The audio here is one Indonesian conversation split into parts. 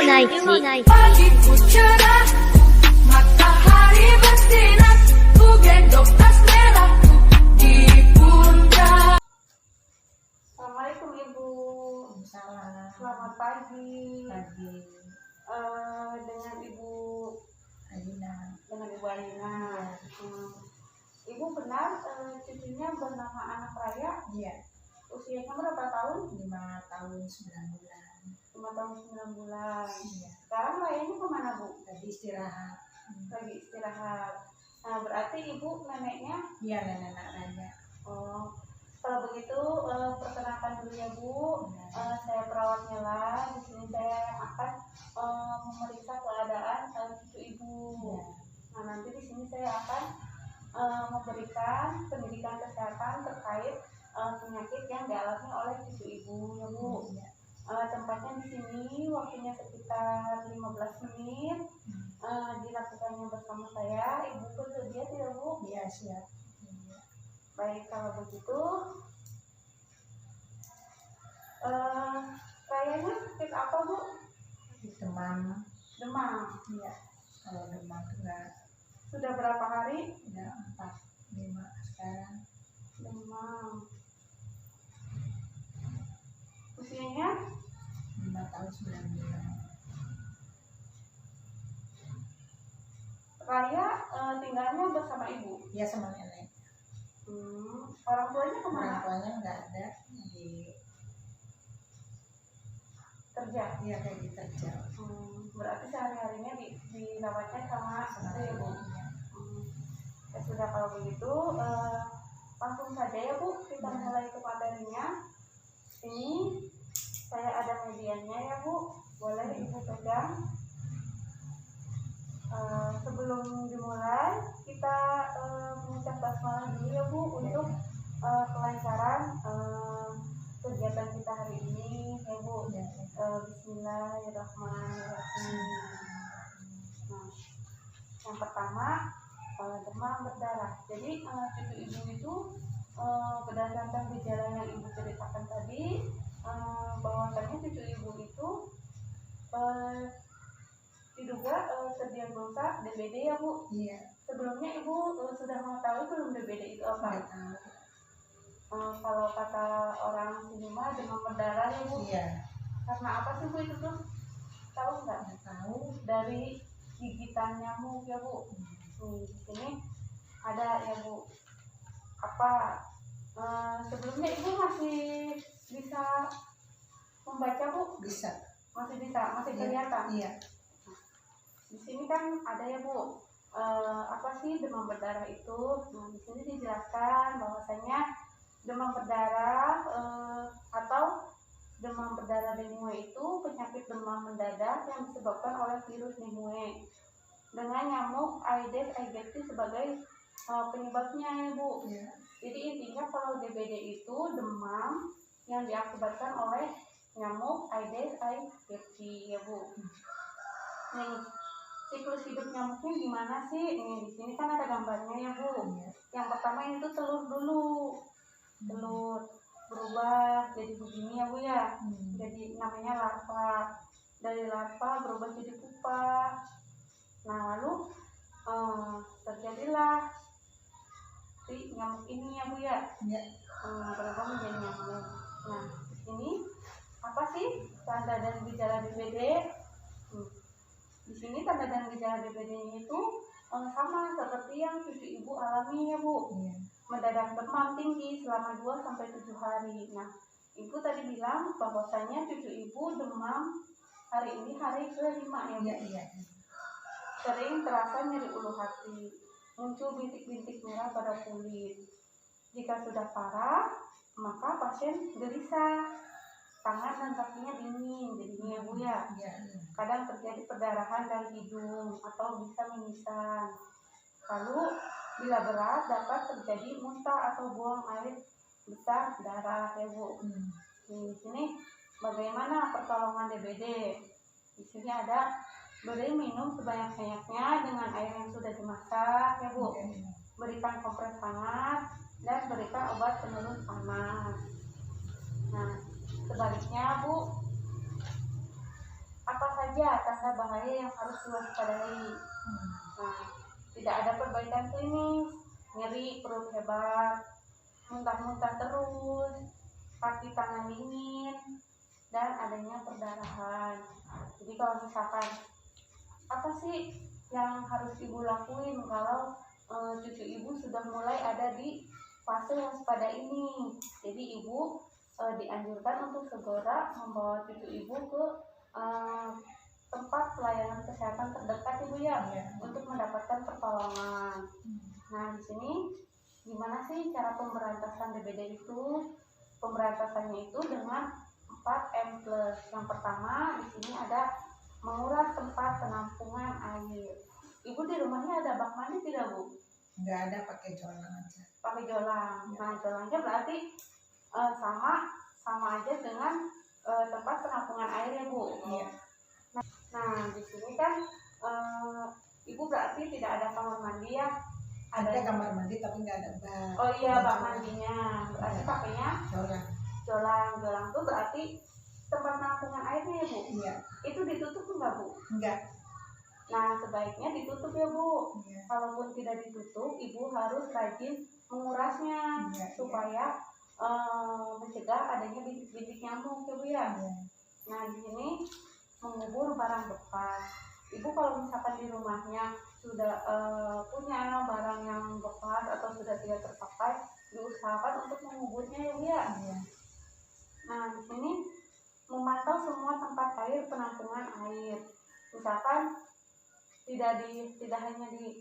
naiki. Pagiku cerah, matahari bersinar, ku gendong tas merahku di pundak. Assalamualaikum Ibu. Salam. Selamat pagi. Pagi. Dengan Ibu Alina. Alina. Ibu benar cucunya bernama Anak Raya. Iya. Usianya berapa tahun? 5 tahun 9 bulan. 5 tahun 9 bulan. Iya. Sekarang Rayanya kemana Bu? Tadi istirahat. Lagi istirahat. Nah berarti Ibu neneknya. Iya, nenek Raya. Oh, kalau begitu perkenalkan dulu ya Bu. Saya perawatnya lah. Di sini saya akan memeriksa keadaan cucu Ibu. Iya. Nah nanti di sini saya akan memberikan pendidikan kesehatan terkait penyakit yang dialami oleh cucu Ibu ya Bu. Iya. Tempatnya di sini waktunya sekitar 15 menit. Dilakukannya bersama saya. Ibu bersedia tidak Bu? Iya, siap. Iya. Baik, kalau begitu kayaknya sakit apa Bu? Demam. Demam. Iya. Kalau demam tuh enggak, Sudah berapa hari? udah 4, 5 sekarang. Demam. Usianya 5 tahun 9 bulan. Raya tinggalnya bersama Ibu. Iya, sama nenek. Orang tuanya kemana? Orang tuanya enggak ada di Kerja. Iya, kayak di kerja. Berarti sehari-harinya dirawatnya sama Sama ya Bu. Iya. Ya sudah, kalau begitu langsung saja ya Bu, kita mulai ke materinya. Ini saya ada medianya ya Bu, boleh Ibu pegang. Sebelum dimulai kita mengucap basmalah dulu ya Bu untuk kelancaran kegiatan kita hari ini ya Bu. Bismillahirrahmanirrahim. Nah, yang pertama demam berdarah. Jadi cucu Ibu itu berdasarkan gejala yang Ibu ceritakan tadi, bahwasanya cucu Ibu itu diduga terdiagnosa DBD ya Bu. Iya. Sebelumnya Ibu sudah mengetahui belum DBD itu apa? Enggak tahu. Kalau kata orang sini mah demam berdarah ya Bu. Iya. Karena apa sih Bu itu tuh? Tahu nggak? Enggak tahu. Dari gigitan nyamuk ya Bu. Di sini ada ya Bu. Apa? Sebelumnya Ibu masih bisa membaca Bu? Bisa. Masih bisa, masih kelihatan. Iya. Di sini kan ada ya Bu, apa sih demam berdarah itu? Nah di sini dijelaskan bahwasanya demam berdarah atau demam berdarah dengue itu penyakit demam mendadak yang disebabkan oleh virus dengue dengan nyamuk Aedes aegypti sebagai penyebabnya ya Bu. Iya. Jadi intinya kalau DBD itu demam yang diakibatkan oleh nyamuk Aedes aegypti ya Bu. Nih, siklus hidup nyamuknya gimana sih? Nih di sini kan ada gambarnya ya Bu. Iya. Yang pertama itu telur dulu. Telur berubah jadi begini ya Bu ya. Jadi namanya larva. Dari larva berubah jadi pupa. Nah lalu terjadilah si nyamuk ini ya Bu ya. Iya. Berubah menjadi nyamuk. Nah di sini apa sih tanda dan gejala DBD? Di sini tanda dan gejala DBD itu sama seperti yang cucu Ibu alami ya Bu. Iya. Mendadak demam tinggi selama 2-7 hari. Nah, Ibu tadi bilang bahwasanya cucu Ibu demam hari ini hari ke-5 ya Bu. Iya, iya. Sering terasa nyeri ulu hati, muncul bintik-bintik merah pada kulit. Jika sudah parah, maka pasien gelisah. Tangan dan kakinya dingin jadinya ya Bu ya. Iya. Kadang terjadi perdarahan dari hidung atau bisa mimisan. Lalu bila berat dapat terjadi muntah atau buang air besar darah ya Bu. Di sini bagaimana pertolongan DBD? Di sini ada beri minum sebanyak-banyaknya dengan air yang sudah dimasak ya Bu. Berikan kompres hangat dan berikan obat penurun panas. Nah, sebaliknya Bu, apa saja saja tanda bahaya yang harus diwaspadai. Nah, tidak ada perbaikan klinis, nyeri perut hebat, muntah-muntah terus, kaki tangan dingin, dan adanya perdarahan. Jadi kalau misalkan apa sih yang harus ibu lakuin kalau cucu ibu sudah mulai ada di fase waspada ini? Jadi ibu dianjurkan untuk segera membawa cucu ibu ke tempat pelayanan kesehatan terdekat ibu ya, untuk mendapatkan pertolongan. Nah di sini gimana sih cara pemberantasan DBD itu? Pemberantasannya itu dengan 4M+. Yang pertama di sini ada menguras tempat penampungan air. Ibu di rumahnya ada bak mandi tidak bu? Nggak ada, pakai jolang aja. Pakai jolang. Nah jolangnya berarti sama aja dengan tempat penampungan air ya bu. Iya. Nah di sini kan ibu berarti tidak ada kamar mandi ya? Ada kamar mandi tapi nggak ada bak. Oh iya bak mandinya. Berarti pakainya Jolang. jolang tuh berarti tempat penampungan airnya ya bu? Iya. Itu ditutup enggak bu? Enggak. Nah sebaiknya ditutup ya bu. Iya. Kalaupun tidak ditutup, ibu harus rajin mengurasnya Iya, supaya mencegah adanya bintik-bintik nyamuk ya bu ya. Iya. Nah di sini mengubur barang bekas. Ibu kalau misalkan di rumahnya sudah punya barang yang bekas atau sudah tidak terpakai, diusahakan untuk menguburnya ya bu ya. Iya. Nah di sini memantau semua tempat air penampungan air. Misalkan tidak hanya di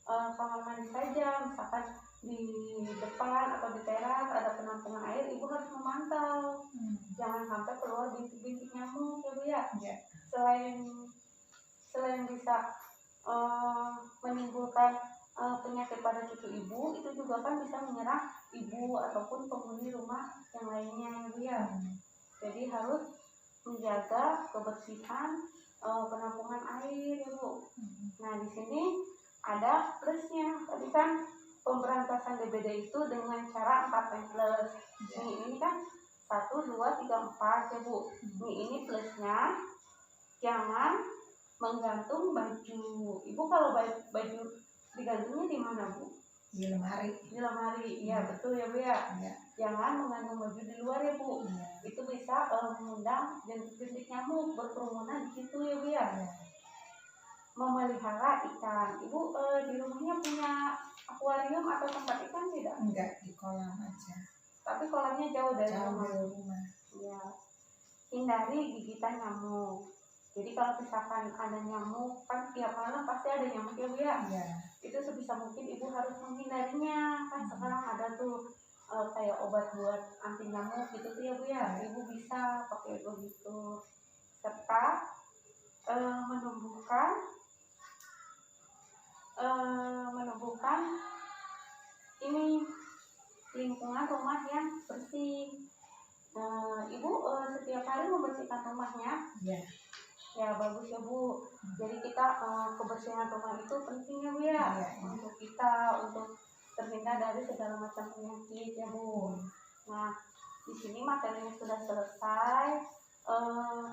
kamar mandi saja, misalkan di depan atau di teras ada penampungan air, ibu harus memantau. Jangan sampai keluar bintik-bintik nyamuk ya bu ya. Iya. Selain bisa menimbulkan penyakit pada cucu ibu, itu juga kan bisa menyerang ibu ataupun penghuni rumah yang lainnya ya bu ya. Jadi harus menjaga kebersihan penampungan air ya bu. Nah di sini ada plusnya. Tadi kan pemberantasan DBD itu dengan cara 4M+. Nih ini kan 1, 2, 3, 4 ya bu. Nih ini plusnya, jangan menggantung baju. Ibu kalau baju digantungnya di mana bu? Di lemari. Di lemari. Iya betul ya bu ya. Iya. Jangan menggantung baju di luar ya bu. Iya. Itu bisa mengundang bintik-bintik nyamuk berkerumunan di situ ya bu ya. Iya. Memelihara ikan. Ibu di rumahnya punya akuarium atau tempat ikan tidak? Enggak, di kolam aja. Tapi kolamnya jauh dari Jauh rumah. dari rumah. Ya. Hindari gigitan nyamuk. Jadi kalau misalkan ada nyamuk, kan tiap malam pasti ada nyamuk ya bu ya. Iya. Itu sebisa mungkin ibu harus menghindarinya. Kan sekarang ada tuh kayak obat buat anti nyamuk gitu tuh ya bu ya. Ibu bisa pakai begitu. Serta menumbuhkan ini lingkungan rumah yang bersih. Ibu setiap hari membersihkan rumahnya. Iya. Ya bagus ya bu. Jadi kita kebersihan rumah itu penting ya bu ya. Iya. Untuk kita, untuk terhindar dari segala macam penyakit ya bu. Nah di sini materinya sudah selesai.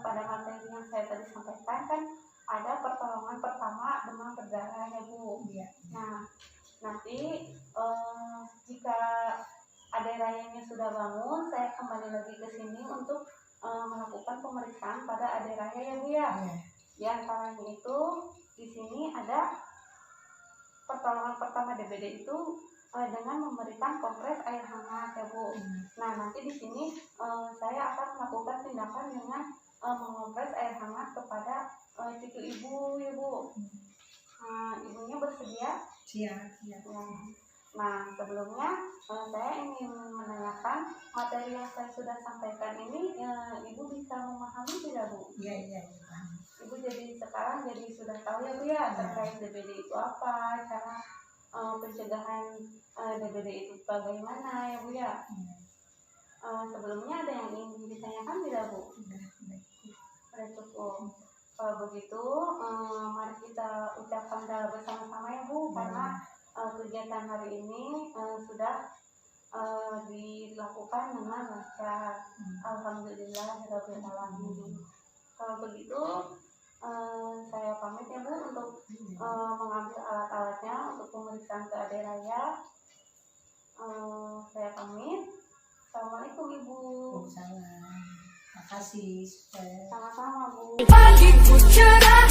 Pada materi yang saya tadi sampaikan kan ada pertolongan pertama demam berdarah ya bu. Iya. Nah nanti jika adik rayanya sudah bangun, saya kembali lagi ke sini untuk melakukan pemeriksaan pada adik raya ya bu ya. Iya. Di antaranya itu di sini ada pertolongan pertama DBD itu dengan memberikan kompres air hangat ya bu. Nah nanti di sini saya akan melakukan tindakan dengan mengompres air hangat kepada cucu ibu ya bu. Ibunya bersedia? Siap. Iya. Nah sebelumnya saya ingin menanyakan materi yang saya sudah sampaikan ini ibu bisa memahami tidak bu? Iya. Iya. Paham. Ibu jadi sekarang jadi sudah tahu ya bu ya terkait DBD itu apa, cara pencegahan DBD itu bagaimana ya bu ya. Sebelumnya ada yang ingin ditanyakan tidak bu? Sudah cukup. Kalau begitu mari kita ucapkan doa bersama-sama ya bu, karena kegiatan hari ini sudah dilakukan dengan lancar. Alhamdulillahirabbil alamin. Kalau begitu Saya pamit ya Bu untuk mengambil alat-alatnya untuk pemeriksaan ke Ade Raya. Saya pamit. Assalamualaikum Ibu. Salam. Makasih. Sama-sama Bu. Pagiku cerah,